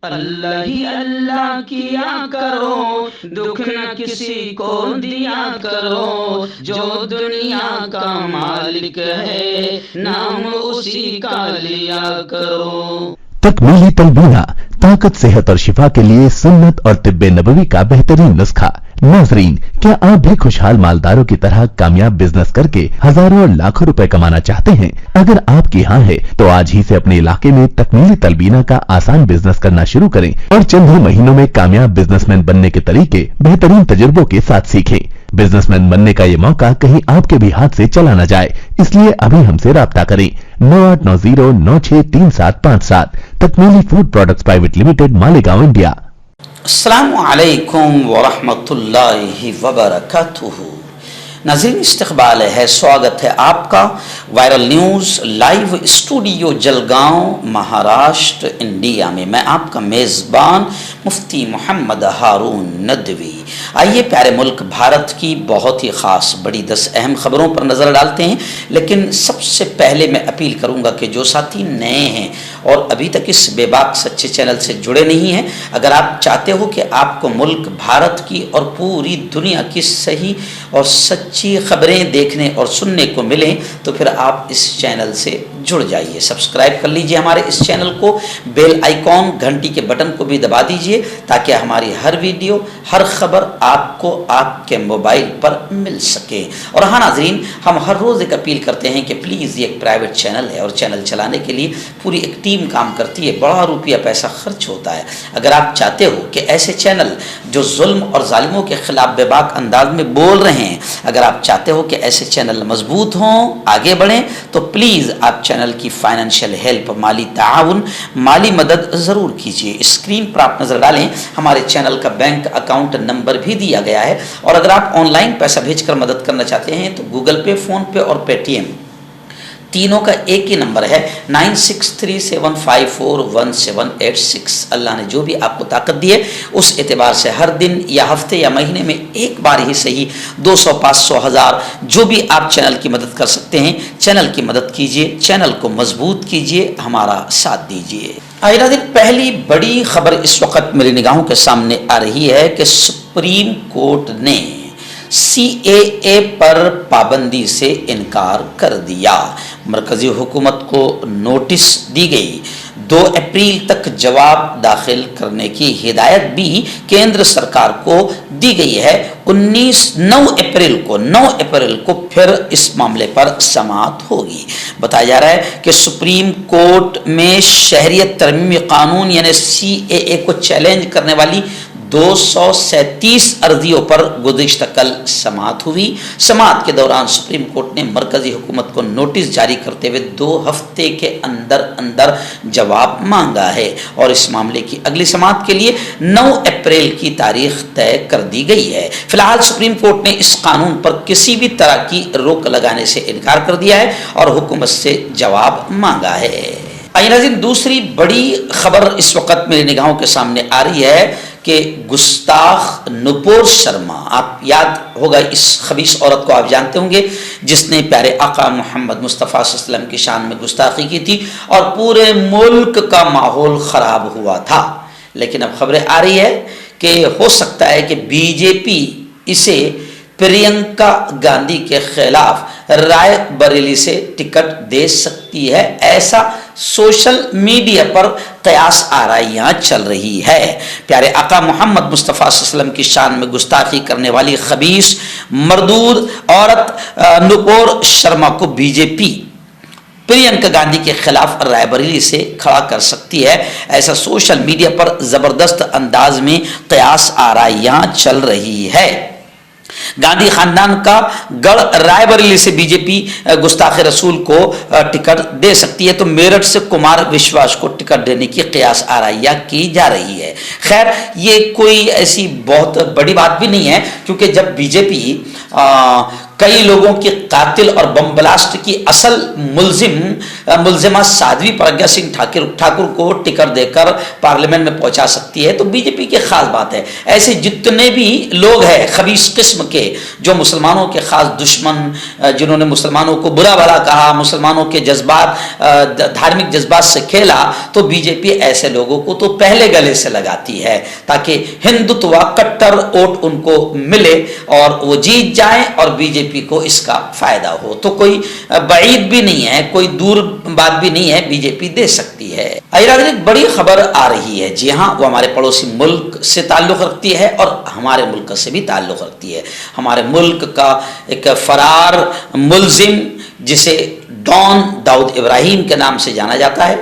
اللہ ہی اللہ کیا کرو، دکھ نہ کسی کو دیا کرو، جو دنیا کا مالک ہے نام اسی کا لیا کرو۔ تکمیلی تلبینہ طاقت، صحت اور شفا کے لیے سنت اور طب نبوی کا بہترین نسخہ۔ ناظرین، کیا آپ بھی خوشحال مالداروں کی طرح کامیاب بزنس کر کے ہزاروں اور لاکھوں روپے کمانا چاہتے ہیں؟ اگر آپ کی ہاں ہے تو آج ہی سے اپنے علاقے میں تکمیلی تلبینہ کا آسان بزنس کرنا شروع کریں اور چند ہی مہینوں میں کامیاب بزنس مین بننے کے طریقے بہترین تجربوں کے ساتھ سیکھیں۔ بزنس مین بننے کا یہ موقع کہیں آپ کے بھی ہاتھ سے چلا نہ جائے، اس لیے ابھی ہم سے رابطہ کریں۔ 9890963757 تکمیلی food products private limited, Malegaon, India. السلام علیکم ورحمۃ اللہ وبرکاتہ۔ ناظرین، استقبال ہے، سواگت ہے آپ کا viral news live studio Jalgaon, Maharashtra, India میں۔ میں آپ کا میزبان مفتی محمد ہارون ندوی۔ آئیے پیارے ملک بھارت کی بہت ہی خاص بڑی 10 اہم خبروں پر نظر ڈالتے ہیں، لیکن سب سے پہلے میں اپیل کروں گا کہ جو ساتھی نئے ہیں اور ابھی تک اس بے باک سچے چینل سے جڑے نہیں ہیں، اگر آپ چاہتے ہو کہ آپ کو ملک بھارت کی اور پوری دنیا کی صحیح اور سچی خبریں دیکھنے اور سننے کو ملیں تو پھر آپ اس چینل سے جڑ جائیے، سبسکرائب کر لیجئے ہمارے اس چینل کو، بیل آئیکن گھنٹی کے بٹن کو بھی دبا دیجئے تاکہ ہماری ہر ویڈیو، ہر خبر آپ کو آپ کے موبائل پر مل سکے۔ اور ہاں ناظرین، ہم ہر روز ایک اپیل کرتے ہیں کہ پلیز یہ ایک پرائیویٹ چینل ہے اور چینل چلانے کے لیے پوری ایک ٹیم کام کرتی ہے، بڑا روپیہ پیسہ خرچ ہوتا ہے۔ اگر آپ چاہتے ہو کہ ایسے چینل جو ظلم اور ظالموں کے خلاف بے باک انداز میں بول رہے ہیں، اگر آپ چاہتے ہو کہ ایسے چینل مضبوط ہوں، آگے بڑھیں، تو پلیز آپ چینل کی فائنینشیل ہیلپ، مالی تعاون، مالی مدد ضرور کیجیے۔ اسکرین پر آپ نظر ڈالیں، ہمارے چینل کا بینک اکاؤنٹ نمبر بھی دیا گیا ہے، اور اگر آپ آن لائن پیسہ بھیج کر مدد کرنا چاہتے ہیں تو گوگل پے، فون پے اور پے ٹی ایم تینوں کا ایک ہی نمبر ہے، 9637541786۔ اللہ نے جو بھی آپ کو طاقت دی ہے اس اعتبار سے ہر دن یا ہفتے یا مہینے میں ایک بار ہی صحیح 200، 500، 1000 جو بھی آپ چینل کی مدد کر سکتے ہیں، چینل کی مدد کیجئے، چینل کو مضبوط کیجئے، ہمارا ساتھ دیجئے۔ آئیے دن پہلی بڑی خبر اس وقت میری نگاہوں کے سامنے آ رہی ہے کہ سپریم کورٹ نے CAA پر پابندی سے انکار کر دیا۔ مرکزی حکومت کو نوٹس دی گئی، 2 اپریل تک جواب داخل کرنے کی ہدایت بھی کیندر سرکار کو دی گئی ہے۔ 9 اپریل کو پھر اس معاملے پر سماعت ہوگی۔ بتایا جا رہا ہے کہ سپریم کورٹ میں شہریت ترمیمی قانون یعنی CAA کو چیلنج کرنے والی 237 عرضیوں پر گزشتہ کل سماعت ہوئی۔ سماعت کے دوران سپریم کورٹ نے مرکزی حکومت کو نوٹس جاری کرتے ہوئے 2 ہفتے کے اندر جواب مانگا ہے، اور اس معاملے کی اگلی سماعت کے لیے 9 اپریل کی تاریخ طے کر دی گئی ہے۔ فی الحال سپریم کورٹ نے اس قانون پر کسی بھی طرح کی روک لگانے سے انکار کر دیا ہے اور حکومت سے جواب مانگا ہے۔ آئیے ناظرین، دوسری بڑی خبر اس وقت میری نگاہوں کے سامنے آ رہی ہے کہ گستاخ نپور شرما، آپ یاد ہوگا اس خبیث عورت کو، آپ جانتے ہوں گے، جس نے پیارے آقا محمد مصطفیٰ صلی اللہ علیہ وسلم کی شان میں گستاخی کی تھی اور پورے ملک کا ماحول خراب ہوا تھا۔ لیکن اب خبریں آ رہی ہے کہ ہو سکتا ہے کہ BJP اسے پرینکا گاندھی کے خلاف رائے بریلی سے ٹکٹ دے سکتی ہے، ایسا سوشل میڈیا پر قیاس آرائیاں چل رہی ہے۔ پیارے آقا محمد مصطفیٰ صلی اللہ علیہ وسلم کی شان میں گستاخی کرنے والی خبیث مردود عورت نپور شرما کو BJP پرینکا گاندھی کے خلاف رائے بریلی سے کھڑا کر سکتی ہے، ایسا سوشل میڈیا پر زبردست انداز میں قیاس آرائیاں چل رہی ہے۔ گاندھی خاندان کا گڑھ رائے بریلی سے BJP گستاخ رسول کو ٹکٹ دے سکتی ہے، تو میرٹھ سے کمار وشواس کو ٹکٹ دینے کی قیاس آرائیاں کی جا رہی ہے۔ خیر، یہ کوئی ایسی بہت بڑی بات بھی نہیں ہے، کیونکہ جب BJP کئی لوگوں کی قاتل اور بم بلاسٹ کی اصل ملزمہ سادھوی پرگیا سنگھ ٹھاکر کو ٹکٹ دے کر پارلیمنٹ میں پہنچا سکتی ہے تو بی جے پی کی خاص بات ہے. ایسے جتنے بھی لوگ ہیں خبیث قسم کے جو مسلمانوں کے خاص دشمن، جنہوں نے مسلمانوں کو برا بھلا کہا، مسلمانوں کے جذبات، دھارمک جذبات سے کھیلا، تو بی جے پی ایسے لوگوں کو تو پہلے گلے سے لگاتی ہے تاکہ ہندوتوا کٹر ووٹ ان کو ملے اور وہ جیت جائیں اور بی جے پی کو اس کا فائدہ ہو. تو کوئی بعید بھی نہیں ہے، کوئی دور بات بھی نہیں ہے، بی جے پی دے سکتی ہے. ایک بڑی خبر آ رہی ہے، جی ہاں، وہ ہمارے پڑوسی ملک سے تعلق رکھتی ہے اور ہمارے ملک سے بھی تعلق رکھتی ہے. ہمارے ملک کا ایک فرار ملزم جسے ڈان داؤد ابراہیم کے نام سے جانا جاتا ہے،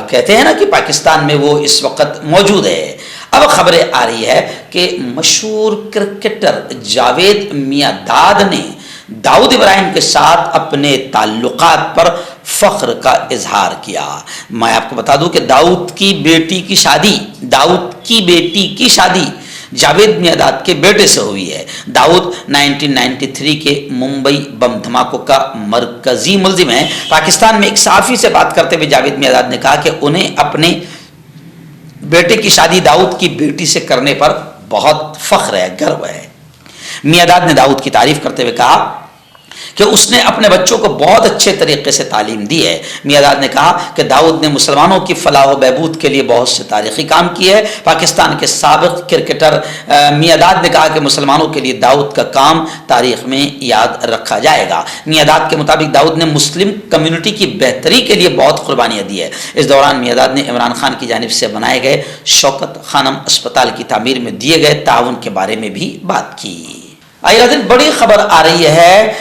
کہتے ہیں نا کہ پاکستان میں وہ اس وقت موجود ہے. اب خبریں آ رہی ہے کہ مشہور کرکٹر جاوید میاں نے داؤد ابراہیم کے ساتھ اپنے تعلقات پر فخر کا اظہار کیا. میں آپ کو بتا دوں کہ داؤد کی بیٹی کی شادی جاوید میاں کے بیٹے سے ہوئی ہے. داؤد 1993 کے ممبئی بم دھماکوں کا مرکزی ملزم ہے. پاکستان میں ایک صحافی سے بات کرتے ہوئے جاوید میاں نے کہا کہ انہیں اپنے بیٹے کی شادی داؤد کی بیٹی سے کرنے پر بہت فخر ہے، گرو ہے. میاں نے داؤد کی تعریف کرتے ہوئے کہا کہ اس نے اپنے بچوں کو بہت اچھے طریقے سے تعلیم دی ہے. میاں نے کہا کہ داؤد نے مسلمانوں کی فلاح و بہبود کے لیے بہت سے تاریخی کام کیے ہے. پاکستان کے سابق کرکٹر میاں نے کہا کہ مسلمانوں کے لیے داؤد کا کام تاریخ میں یاد رکھا جائے گا. میاں کے مطابق داؤد نے مسلم کمیونٹی کی بہتری کے لیے بہت قربانیاں دی ہے. اس دوران میاں نے عمران خان کی جانب سے بنائے گئے شوکت خانم اسپتال کی تعمیر میں دیے گئے تعاون کے بارے میں بھی بات کی. آئیے دن بڑی خبر آ رہی ہے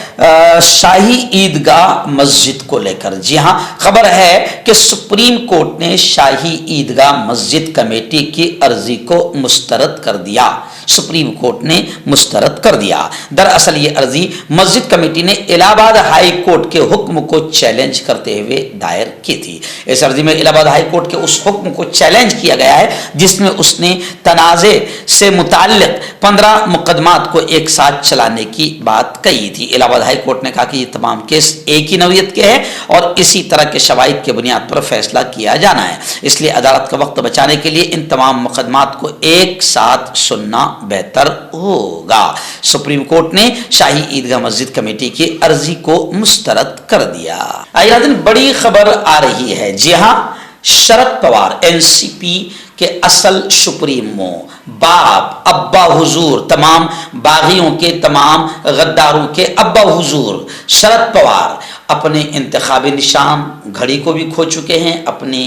شاہی عیدگاہ مسجد کو لے کر. جی ہاں، خبر ہے کہ سپریم کورٹ نے شاہی عیدگاہ مسجد کمیٹی کی عرضی کو مسترد کر دیا. سپریم کورٹ نے مسترد کر دیا. دراصل یہ عرضی مسجد کمیٹی نے الہ آباد ہائی کورٹ کے حکم کو چیلنج کرتے ہوئے دائر کی تھی. اس عرضی میں الہ آباد ہائی کورٹ کے اس حکم کو چیلنج کیا گیا ہے جس میں اس نے تنازع سے متعلق 15 مقدمات کو ایک ساتھ چلانے کی بات کہی تھی. الہ آباد ہائی کورٹ نے کہا کہ یہ تمام کیس ایک ہی نوعیت کے ہیں اور اسی طرح کے شواہد کے بنیاد پر فیصلہ کیا جانا ہے. اس لیے عدالت کا وقت بچانے کے لیے ان تمام مقدمات کو ایک ساتھ سننا بہتر ہوگا. سپریم کورٹ نے شاہی عیدگاہ مسجد کمیٹی کی عرضی کو مسترد کر دیا. آئیے دن بڑی خبر آ رہی ہے. جی ہاں، شرد پوار این سی پی کے اصل سپریمو، باپ، ابا حضور، تمام باغیوں کے، تمام غداروں کے ابا حضور شرد پوار اپنے انتخابی نشان گھڑی کو بھی کھو چکے ہیں، اپنی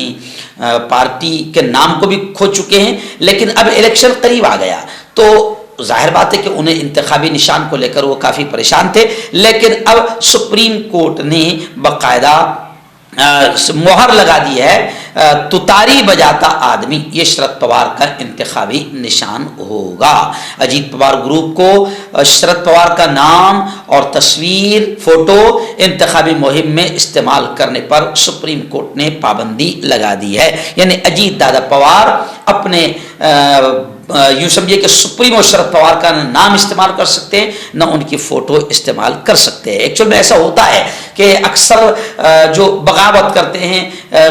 پارٹی کے نام کو بھی کھو چکے ہیں. لیکن اب الیکشن قریب آ گیا تو ظاہر بات ہے کہ انہیں انتخابی نشان کو لے کر وہ کافی پریشان تھے. لیکن اب سپریم کورٹ نے باقاعدہ مہر لگا دی ہے، تتاری بجاتا آدمی یہ شرد پوار کا انتخابی نشان ہوگا. اجیت پوار گروپ کو شرد پوار کا نام اور تصویر، فوٹو انتخابی مہم میں استعمال کرنے پر سپریم کورٹ نے پابندی لگا دی ہے. یعنی اجیت دادا پوار اپنے یوں سمجھے کہ سپریمو شرد پوار کا نہ نام استعمال کر سکتے ہیں نہ ان کی فوٹو استعمال کر سکتے ہیں. ایکچوئل میں ایسا ہوتا ہے کہ اکثر جو بغاوت کرتے ہیں،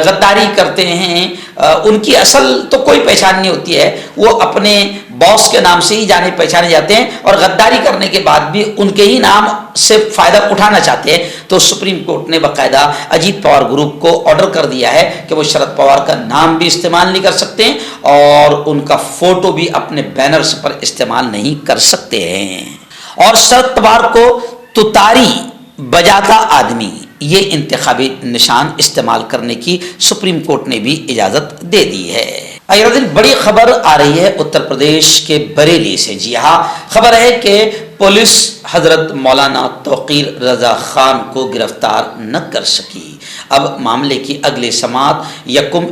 غداری کرتے ہیں، ان کی اصل تو کوئی پہچان نہیں ہوتی ہے، وہ اپنے باس کے نام سے ہی جانے پہچانے جاتے ہیں اور غداری کرنے کے بعد بھی ان کے ہی نام سے فائدہ اٹھانا چاہتے ہیں. تو سپریم کورٹ نے باقاعدہ اجیت پوار گروپ کو آرڈر کر دیا ہے کہ وہ شرد پوار کا نام بھی استعمال نہیں کر سکتے ہیں اور ان کا فوٹو بھی اپنے بینرز پر استعمال نہیں کر سکتے ہیں. اور شرد پوار کو تتاری بجاتا آدمی یہ انتخابی نشان استعمال کرنے کی سپریم کورٹ نے بھی اجازت دے دی ہے. اگلا دن بڑی خبر آ رہی ہے اتر پردیش کے بریلی سے. جی ہاں، خبر ہے کہ پولیس حضرت مولانا توقیر رضا خان کو گرفتار نہ کر سکی. اب معاملے کی اگلی سماعت 1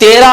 13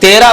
13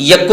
1